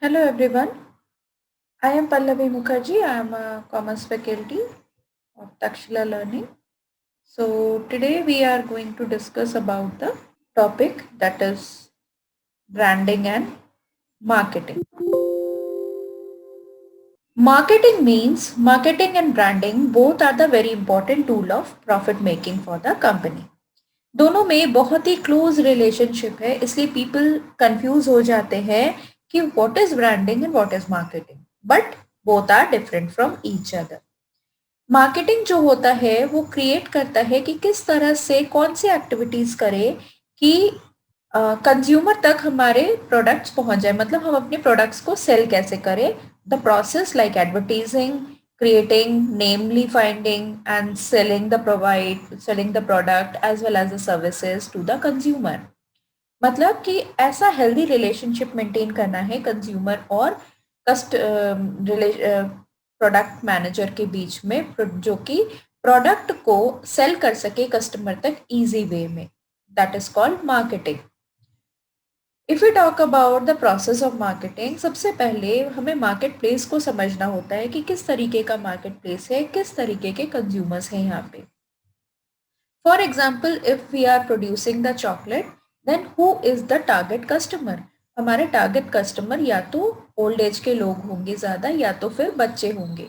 Hello everyone, I am Pallavi Mukherjee. I am a commerce faculty of Takshila Learning. So today we are going to discuss about the topic that is branding and marketing. Marketing and branding both are the very important tool of profit making for the company. दोनों में बहुत ही close relationship है, इसलिए people confuse हो जाते हैं कि what is branding and what is marketing, but both are different from each other. Marketing जो होता है वो क्रिएट करता है कि किस तरह से कौन सी एक्टिविटीज करें कि कंज्यूमर तक हमारे प्रोडक्ट्स पहुंच जाए, मतलब हम अपने प्रोडक्ट्स को सेल कैसे करें। The process like advertising, creating, namely finding and selling the product as well as the services to the consumer। मतलब कि ऐसा हेल्दी रिलेशनशिप मेंटेन करना है कंज्यूमर और कस्ट प्रोडक्ट मैनेजर के बीच में, जो कि प्रोडक्ट को सेल कर सके कस्टमर तक इजी वे में। That is called marketing. If you talk about the process of marketing, सबसे पहले हमें मार्केट प्लेस को समझना होता है कि किस तरीके का मार्केट प्लेस है, किस तरीके के कंज्यूमर्स हैं यहाँ पे। For example, if we are producing the chocolate, then who is the target customer. हमारे टारगेट कस्टमर या तो ओल्ड एज के लोग होंगे ज्यादा, या तो फिर बच्चे होंगे,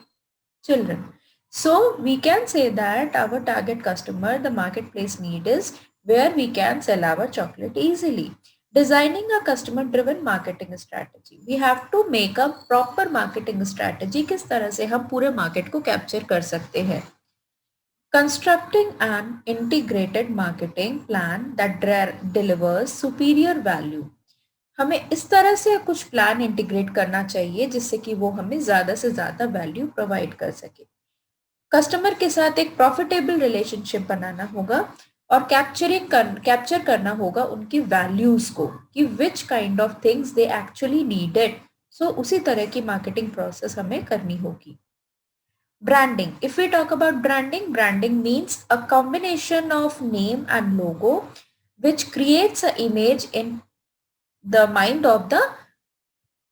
children. So we can say that our target customer, the marketplace need is where we can sell our chocolate easily. Designing a customer driven marketing strategy, we have to make a proper marketing strategy, किस तरह से हम पूरे market को capture कर सकते हैं। Constructing an integrated marketing plan that delivers superior value, हमें इस तरह से कुछ प्लान इंटीग्रेट करना चाहिए जिससे कि वो हमें ज्यादा से ज्यादा वैल्यू प्रोवाइड कर सके। कस्टमर के साथ एक प्रॉफिटेबल रिलेशनशिप बनाना होगा और कैप्चर करना होगा उनकी वैल्यूज को, कि which kind of things they actually needed. So उसी तरह की मार्केटिंग प्रोसेस हमें करनी होगी। Branding, if we talk about branding, branding means a combination of name and logo which creates a image in the mind of the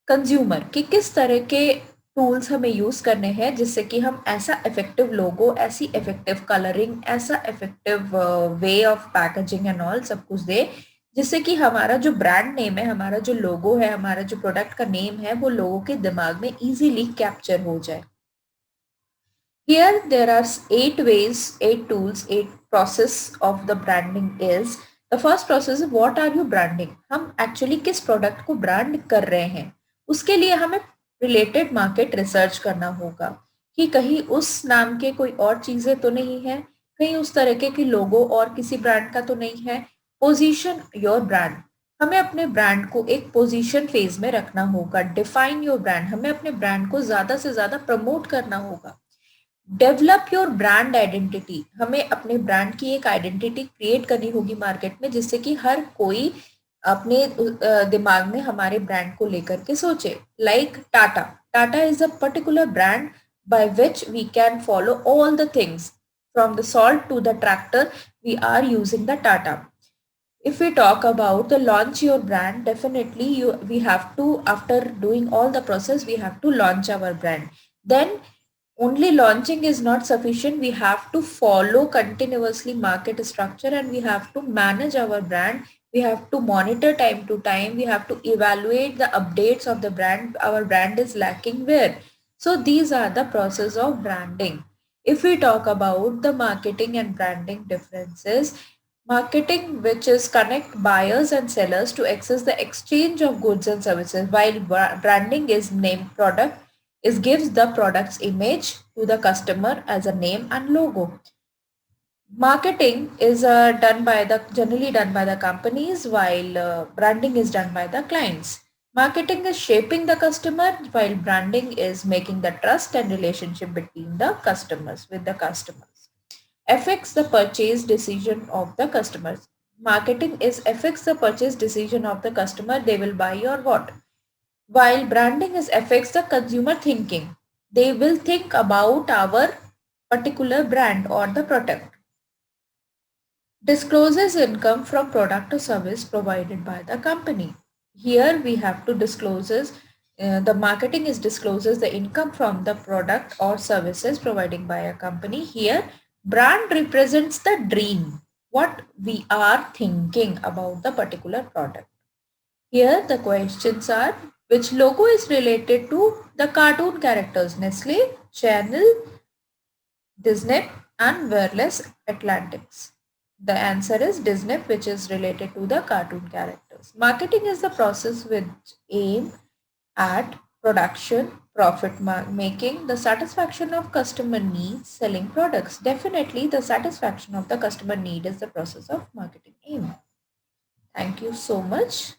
consumer, कि किस तरह के टूल्स हमें यूज करने हैं जिससे कि हम ऐसा इफेक्टिव लोगो, ऐसी इफेक्टिव कलरिंग, ऐसा effective way of packaging and all सब कुछ दे, जिससे कि हमारा जो ब्रांड नेम है, हमारा जो लोगो है, हमारा जो प्रोडक्ट का नेम है, वो लोगों के दिमाग में इजीली कैप्चर हो जाए। Here there are 8 ways, 8 tools, 8 process of the branding is, the first process is what are you branding, हम एक्चुअली किस प्रोडक्ट को ब्रांड कर रहे हैं। उसके लिए हमें रिलेटेड मार्केट रिसर्च करना होगा कि कहीं उस नाम के कोई और चीजें तो नहीं है, कहीं उस तरह के लोगो और किसी ब्रांड का तो नहीं है। पोजीशन योर ब्रांड, हमें अपने ब्रांड को एक पोजीशन फेज में रखना होगा। डिफाइन योर ब्रांड, हमें अपने ब्रांड को ज्यादा से ज्यादा प्रमोट करना होगा। डेवलप योर ब्रांड आइडेंटिटी, हमें अपने ब्रांड की एक आइडेंटिटी क्रिएट करनी होगी मार्केट में, जिससे कि हर कोई अपने दिमाग में हमारे ब्रांड को लेकर के सोचे। Like Tata, Tata is a particular brand by which we can follow all the things from the salt to the tractor, we are using the Tata. If we talk about the launch your brand, definitely we have to, after doing all the process, we have to launch our brand. Then only launching is not sufficient, we have to follow continuously market structure and we have to manage our brand, we have to monitor time to time, we have to evaluate the updates of the brand, our brand is lacking where. So these are the process of branding. If we talk about the marketing and branding differences, marketing, which is connect buyers and sellers to access the exchange of goods and services, while branding is name product, is gives the product's image to the customer as a name and logo. Marketing is generally done by the companies, while branding is done by the clients. Marketing is shaping the customer, while branding is making the trust and relationship between the customers with the customers. Affects the purchase decision of the customers. Marketing is affects the purchase decision of the customer, they will buy or what. While branding is affects the consumer thinking, they will think about our particular brand or the product. Discloses income from product or service provided by the company. Here we have to discloses The marketing is discloses the income from the product or services provided by a company. Here, brand represents the dream, what we are thinking about the particular product. Here, the questions are which logo is related to the cartoon characters Nestle, Chanel, Disney, and Wireless Atlantics. The answer is Disney, which is related to the cartoon characters. Marketing is the process which aim at production, profit making, the satisfaction of customer needs, selling products. Definitely, the satisfaction of the customer need is the process of marketing aim. Thank you so much.